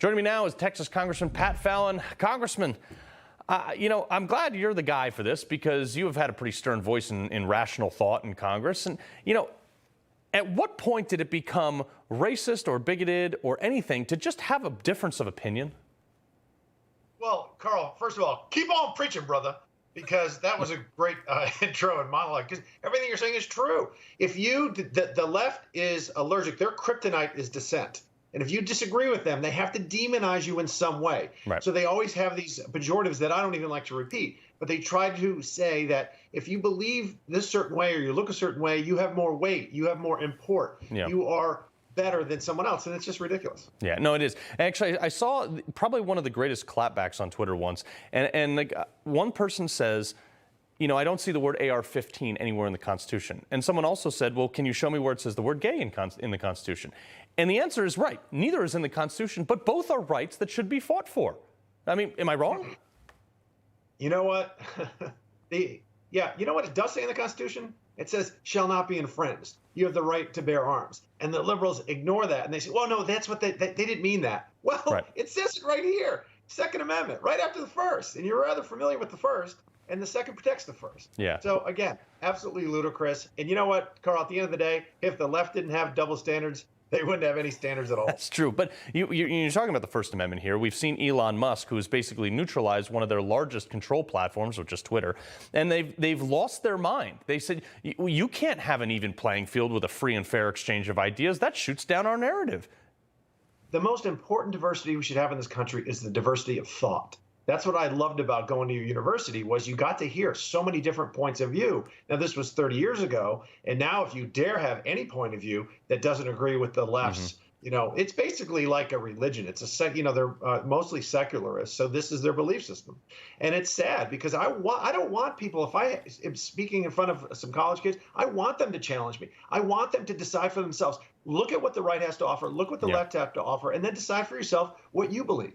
Joining me now is Texas Congressman Pat Fallon. Congressman, I'm glad you're the guy for this because you have had a pretty stern voice in rational thought in Congress. And, at what point did it become racist or bigoted or anything to just have a difference of opinion? Well, Carl, first of all, keep on preaching, brother, because that was a great intro and monologue, because everything you're saying is true. If the left is allergic, their kryptonite is dissent. And if you disagree with them, they have to demonize you in some way. Right. So they always have these pejoratives that I don't even like to repeat. But they try to say that if you believe this certain way or you look a certain way, you have more weight, you have more import, you are better than someone else. And it's just ridiculous. Yeah, no, it is. Actually, I saw probably one of the greatest clapbacks on Twitter once. And like one person says, I don't see the word AR-15 anywhere in the Constitution. And someone also said, well, can you show me where it says the word gay in the Constitution? And the answer is right. Neither is in the Constitution, but both are rights that should be fought for. I mean, am I wrong? You know what? You know what it does say in the Constitution? It says, shall not be infringed. You have the right to bear arms. And the liberals ignore that. And they say, well, no, that's what they didn't mean that. Well, right. It says it right here. Second Amendment, right after the first. And you're rather familiar with the first. And the second protects the first. Yeah. So, again, absolutely ludicrous. And you know what, Carl, at the end of the day, if the left didn't have double standards, they wouldn't have any standards at all. That's true. But you're talking about the First Amendment here. We've seen Elon Musk, who has basically neutralized one of their largest control platforms, which is Twitter, and they've lost their mind. They said, you can't have an even playing field with a free and fair exchange of ideas. That shoots down our narrative. The most important diversity we should have in this country is the diversity of thought. That's what I loved about going to your university was you got to hear so many different points of view. Now, this was 30 years ago. And now if you dare have any point of view that doesn't agree with the left's, it's basically like a religion. It's they're mostly secularists. So this is their belief system. And it's sad because I don't want people, if I am speaking in front of some college kids, I want them to challenge me. I want them to decide for themselves. Look at what the right has to offer. Look what the left have to offer. And then decide for yourself what you believe.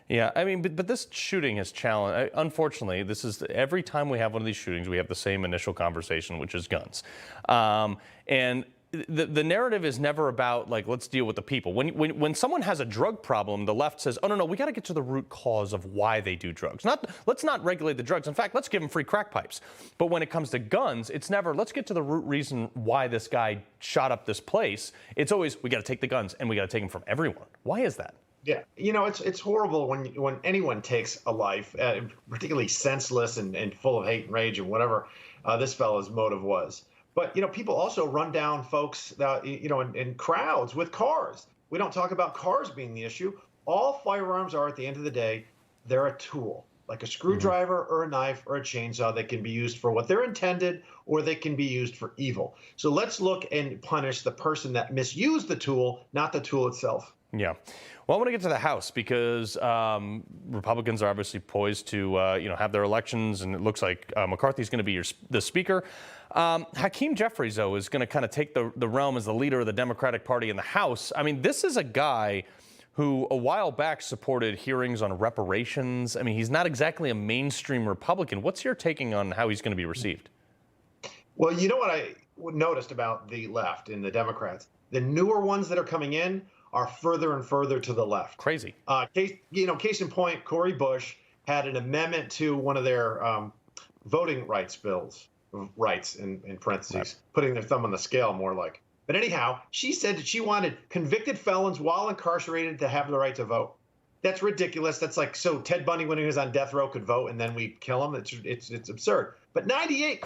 Yeah, I mean, but this shooting has challenged. Unfortunately, this is every time we have one of these shootings, we have the same initial conversation, which is guns. And the narrative is never about, like, let's deal with the people. When someone has a drug problem, the left says, oh, no, we got to get to the root cause of why they do drugs. Let's not regulate the drugs. In fact, let's give them free crack pipes. But when it comes to guns, it's never, let's get to the root reason why this guy shot up this place. It's always, we got to take the guns and we got to take them from everyone. Why is that? Yeah, it's horrible when anyone takes a life, particularly senseless and full of hate and rage and whatever this fellow's motive was. But, people also run down folks that, in crowds with cars. We don't talk about cars being the issue. All firearms are, at the end of the day, they're a tool, like a screwdriver or a knife or a chainsaw that can be used for what they're intended or they can be used for evil. So let's look and punish the person that misused the tool, not the tool itself. Yeah. Well, I want to get to the House because Republicans are obviously poised to, have their elections, and it looks like McCarthy's going to be the speaker. Hakeem Jeffries, though, is going to kind of take the realm as the leader of the Democratic Party in the House. I mean, this is a guy who a while back supported hearings on reparations. I mean, he's not exactly a mainstream Republican. What's your taking on how he's going to be received? Well, you know what I noticed about the left and the Democrats? The newer ones that are coming in are further and further to the left. Crazy. Case in point, Cori Bush had an amendment to one of their voting rights bills, rights in parentheses, putting their thumb on the scale more like. But anyhow, she said that she wanted convicted felons while incarcerated to have the right to vote. That's ridiculous. That's like, so Ted Bundy, when he was on death row, could vote and then we kill him. It's absurd. But 98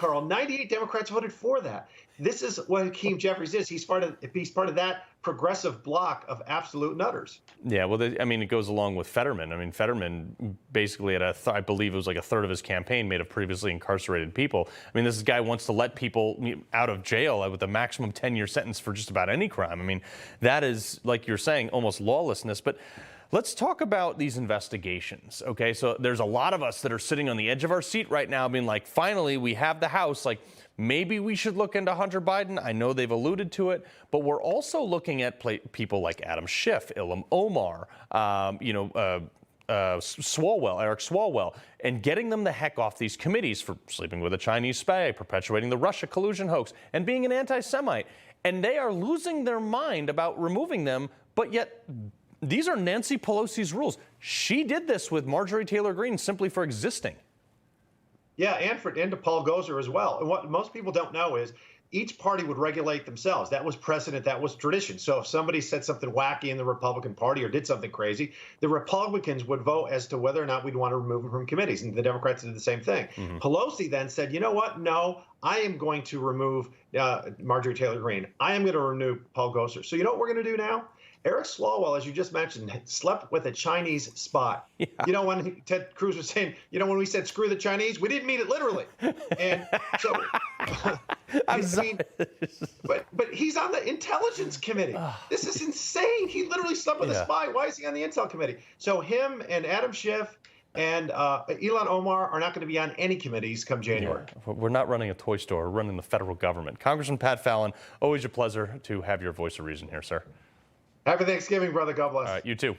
Democrats voted for that. This is what Hakeem Jeffries is. He's part of that progressive bloc of absolute nutters. Yeah, well, it goes along with Fetterman. I mean, Fetterman basically had I believe it was like a third of his campaign made of previously incarcerated people. I mean, this guy wants to let people out of jail with a maximum 10-year sentence for just about any crime. I mean, that is, like you're saying, almost lawlessness. But let's talk about these investigations, okay? So there's a lot of us that are sitting on the edge of our seat right now being like, finally, we have the House. Like, maybe we should look into Hunter Biden. I know they've alluded to it, but we're also looking at people like Adam Schiff, Ilham Omar, Eric Swalwell, and getting them the heck off these committees for sleeping with a Chinese spy, perpetuating the Russia collusion hoax, and being an anti-Semite. And they are losing their mind about removing them, but yet these are Nancy Pelosi's rules. She did this with Marjorie Taylor Greene simply for existing. Yeah, and to Paul Gosar as well. And what most people don't know is each party would regulate themselves. That was precedent. That was tradition. So if somebody said something wacky in the Republican Party or did something crazy, the Republicans would vote as to whether or not we'd want to remove them from committees. And the Democrats did the same thing. Pelosi then said, you know what? No, I am going to remove Marjorie Taylor Greene. I am going to remove Paul Gosar. So you know what we're going to do now? Eric Swalwell, as you just mentioned, slept with a Chinese spy. Yeah. You know, when Ted Cruz was saying, you know, when we said screw the Chinese, we didn't mean it literally. And so, but he's on the Intelligence Committee. This is insane. He literally slept with a spy. Why is he on the Intel Committee? So him and Adam Schiff and Ilhan Omar are not going to be on any committees come January. Yeah. We're not running a toy store. We're running the federal government. Congressman Pat Fallon, always a pleasure to have your voice of reason here, sir. Happy Thanksgiving, brother. God bless. All right, you too.